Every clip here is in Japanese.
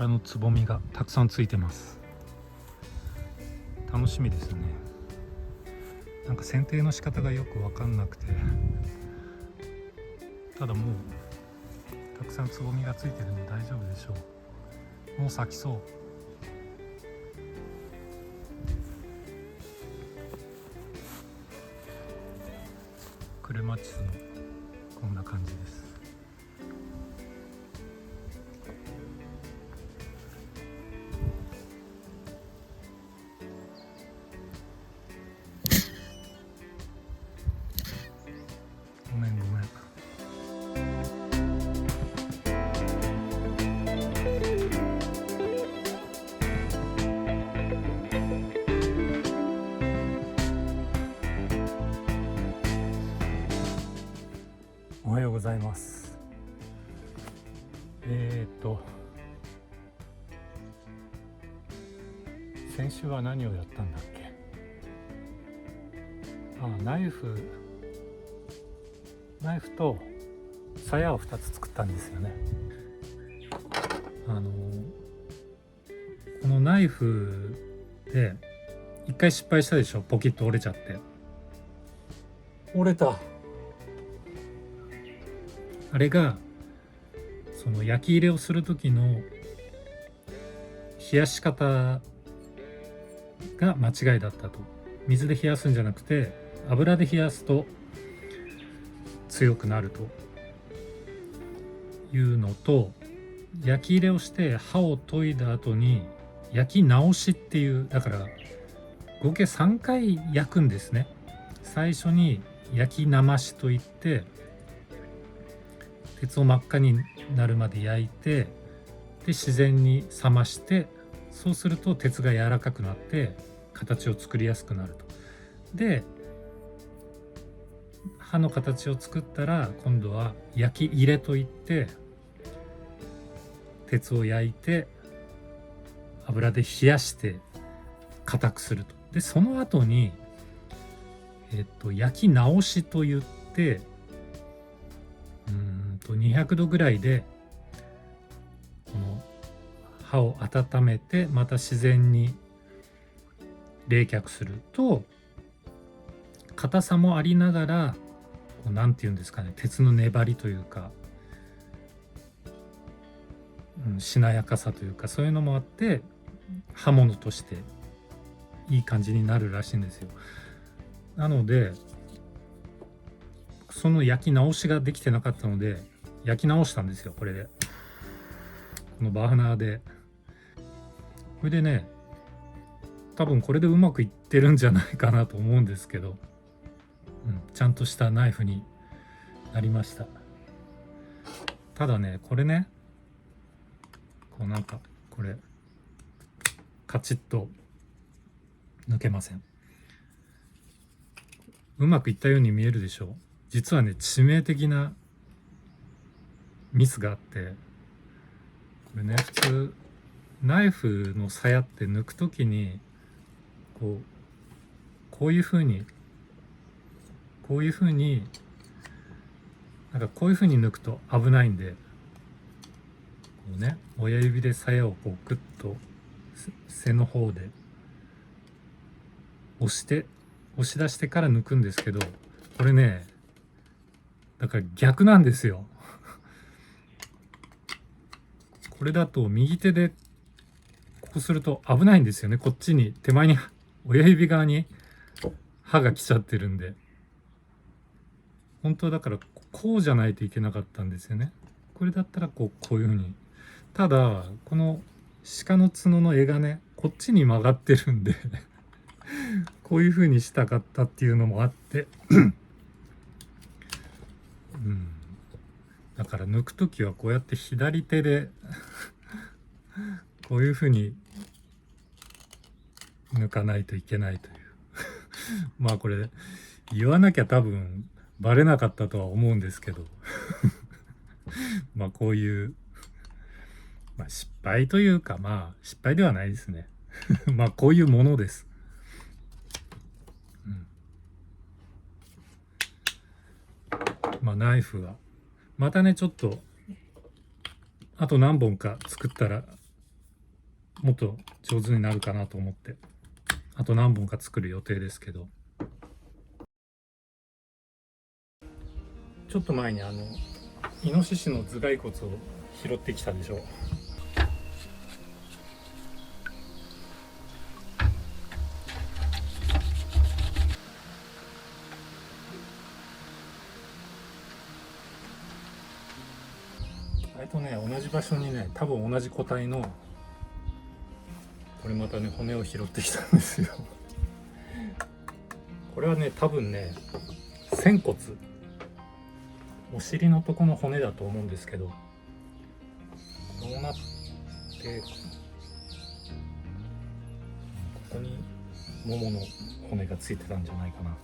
バラのつぼみがたくさんついてます。楽しみですね。なんか剪定の仕方がよく分かんなくて、ただもうたくさんつぼみがついてるんで大丈夫でしょう。もう咲きそう。クレマチスのこんな感じです。ごめん。おはようございます。先週は何をやったんだっけ。ナイフと鞘を2つ作ったんですよね。このナイフで一回失敗したでしょ。ポキッと折れちゃって。折れた。あれがその焼き入れをする時の冷やし方が間違いだったと。水で冷やすんじゃなくて油で冷やすと強くなるというのと、焼き入れをして刃を研いだ後に焼き直しっていう、だから合計3回焼くんですね。最初に焼きなましといって、鉄を真っ赤になるまで焼いて、で自然に冷まして、そうすると鉄が柔らかくなって形を作りやすくなると。で刃の形を作ったら今度は焼き入れといって、鉄を焼いて油で冷やして硬くすると。でその後に焼き直しといって、200度ぐらいでこの刃を温めて、また自然に冷却すると硬さもありながら、なんていうんですかね、鉄の粘りというか、しなやかさというか、そういうのもあって刃物としていい感じになるらしいんですよ。なのでその焼き直しができてなかったので焼き直したんですよ。これで、このバーナーで。これでね、多分これでうまくいってるんじゃないかなと思うんですけど、ちゃんとしたナイフになりました。ただね、これね、こうなんかこれカチッと抜けません。うまくいったように見えるでしょう。実はね、致命的なミスがあって、これね、普通ナイフの鞘って抜くときにこういう風になんかこういう風に抜くと危ないんで、こうね、親指で鞘をこうグッと背の方で押し出してから抜くんですけど、これね、だから逆なんですよ。これだと右手でこうすると危ないんですよね。こっちに手前に親指側に刃が来ちゃってるんで、本当だからこうじゃないといけなかったんですよね。これだったらこういう風に。ただこの鹿の角の柄がね、こっちに曲がってるんでこういう風にしたかったっていうのもあってだから抜く時はこうやって左手でこういう風に抜かないといけないというまあこれ言わなきゃ多分バレなかったとは思うんですけどまあこういう、失敗というか、失敗ではないですねまあこういうものです。ナイフはまたね、ちょっとあと何本か作ったらもっと上手になるかなと思って、あと何本か作る予定ですけど、ちょっと前にイノシシの頭蓋骨を拾ってきたでしょ。同じ場所にね、多分同じ個体の、これまたね骨を拾ってきたんですよ。これはね多分ね仙骨、お尻のとこの骨だと思うんですけど、こうなってここにももの骨がついてたんじゃないかな。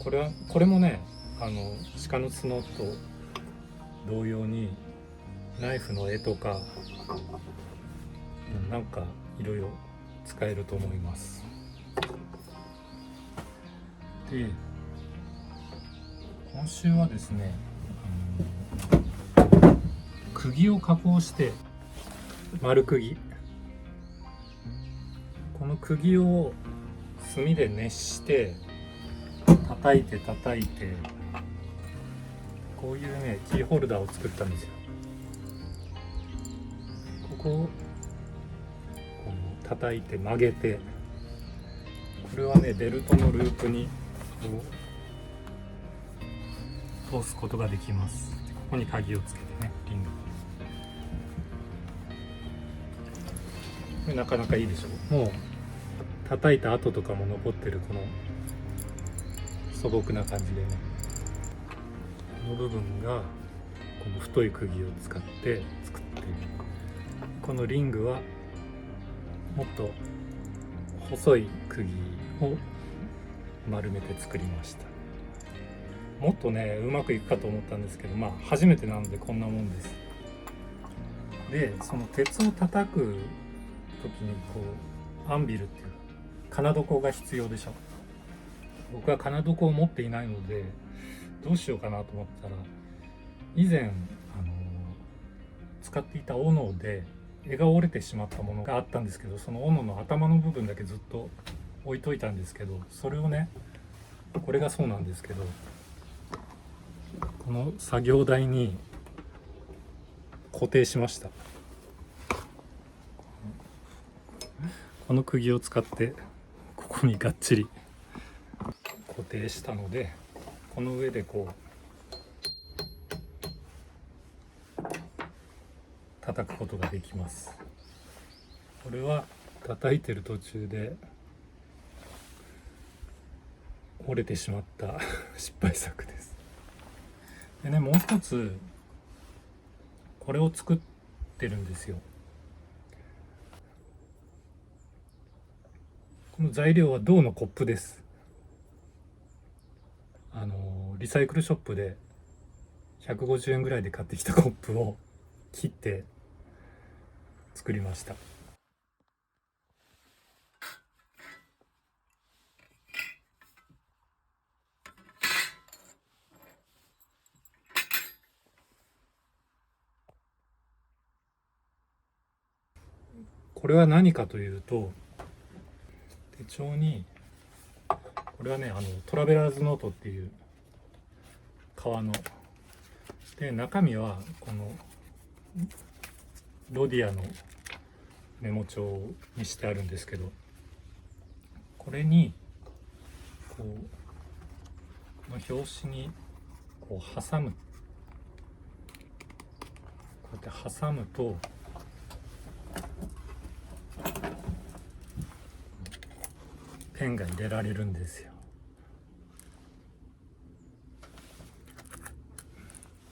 これもね鹿の角と同様にナイフの柄とかなんかいろいろ使えると思います。で、今週はですね、釘を加工して、丸釘、この釘を炭で熱して叩いてこういうねキーホルダーを作ったんですよ。ここを叩いて曲げて、これはねベルトのループに通すことができます。ここに鍵をつけてね、リング、これなかなかいいでしょ。もう叩いた跡とかも残ってるこの素朴な感じでね、この部分がこの太い釘を使って作っている。このリングはもっと細い釘を丸めて作りました。もっとねうまくいくかと思ったんですけど、まあ初めてなのでこんなもんです。で、その鉄を叩く時にこうアンビルっていう金床が必要でしょ。僕は金床を持っていないのでどうしようかなと思ったら、以前使っていた斧で柄が折れてしまったものがあったんですけど、その斧の頭の部分だけずっと置いといたんですけど、それをね、これがそうなんですけど、この作業台に固定しました。この釘を使ってここにがっちり固定したので、この上でこう叩くことができます。これは叩いてる途中で折れてしまった失敗作です。でね、もう一つこれを作ってるんですよ。この材料は銅のコップです。リサイクルショップで150円ぐらいで買ってきたコップを切って作りました。これは何かというと、手帳に、これはねトラベラーズノートっていう革ので、中身はこのロディアのメモ帳にしてあるんですけど、これにこの表紙にこう挟む、こうやって挟むとペンが入れられるんですよ。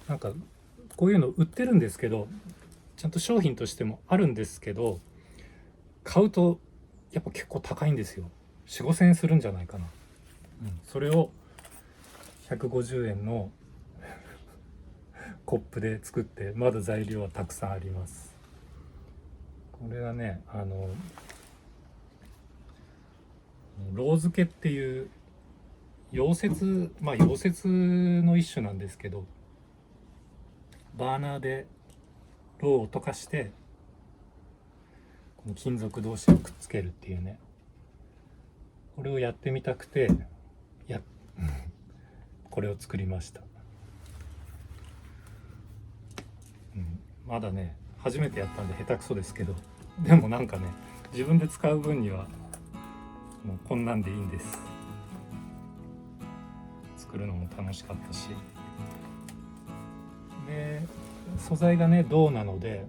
なんかこういうの売ってるんですけど、ちゃんと商品としてもあるんですけど、買うとやっぱ結構高いんですよ。4、5千円するんじゃないかな。それを150円のコップで作って、まだ材料はたくさんあります。これはねロウ付けっていう溶接、溶接の一種なんですけど、バーナーでロウを溶かしてこの金属同士をくっつけるっていうね、これをやってみたくてこれを作りました。まだね初めてやったんで下手くそですけど、でもなんかね自分で使う分にはもうこんなんでいいんです。作るのも楽しかったし、で素材がね銅なので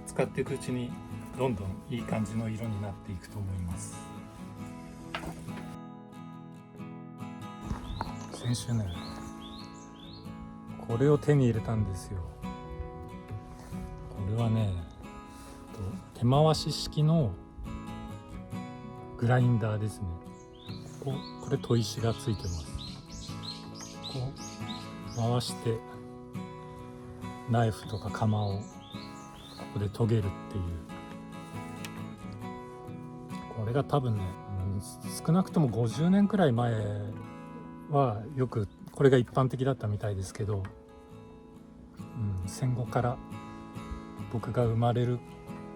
使っていくうちにどんどんいい感じの色になっていくと思います。先週ねこれを手に入れたんですよ。これはね手回し式のグラインダーですね。これ砥石がついてます。こう回してナイフとか釜をここで研げるっていう、これが多分ね少なくとも50年くらい前はよくこれが一般的だったみたいですけど、戦後から僕が生まれる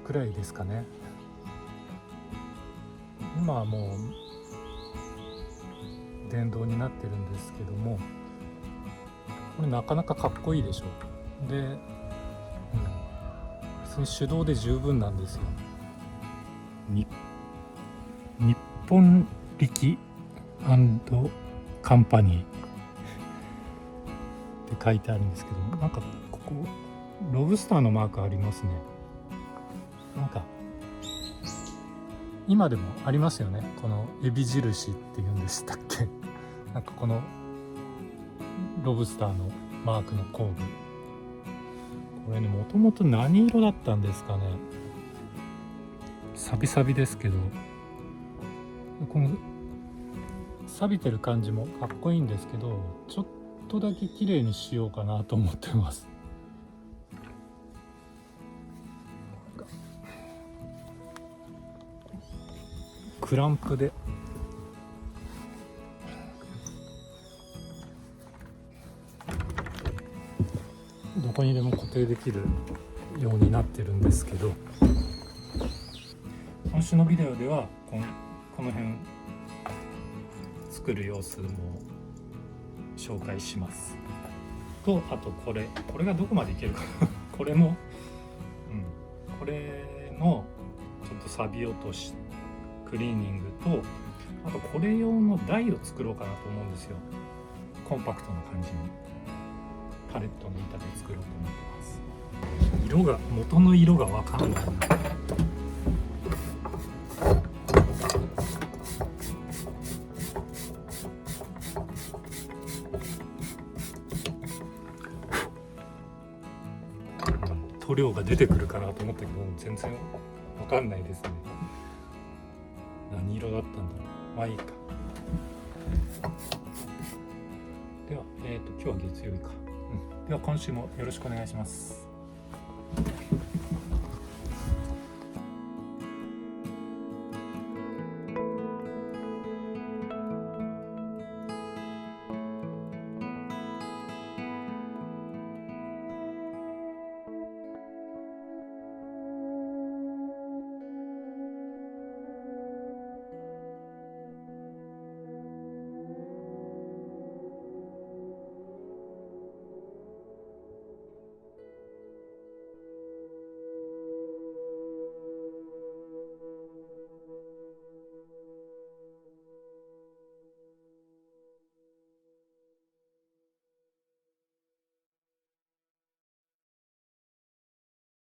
くらいですかね。今はもう電動になってるんですけども、これなかなかかっこいいでしょ。で、別に手動で十分なんですよ。日本力カンパニーって書いてあるんですけど、なんかここロブスターのマークありますね。なんか今でもありますよね、このエビ印っていうんでしたっけなんかこのロブスターのマークの工具、これねもともと何色だったんですかね。サビサビですけど、この錆びてる感じもかっこいいんですけど、ちょっとだけ綺麗にしようかなと思ってます。クランプでどこにでも固定できるようになってるんですけど、今週のビデオではこの辺作る様子も紹介しますと、あとこれがどこまでいけるかこれも、これのちょっと錆び落としクリーニングと、あとこれ用の台を作ろうかなと思うんですよ。コンパクトな感じにパレットの板で作ろうと思ってます。元の色がわかんないな。塗料が出てくるかなと思ったけど全然わかんないですね。何色だったんだろう。まあいいか。では、今日は月曜日か。では今週もよろしくお願いします。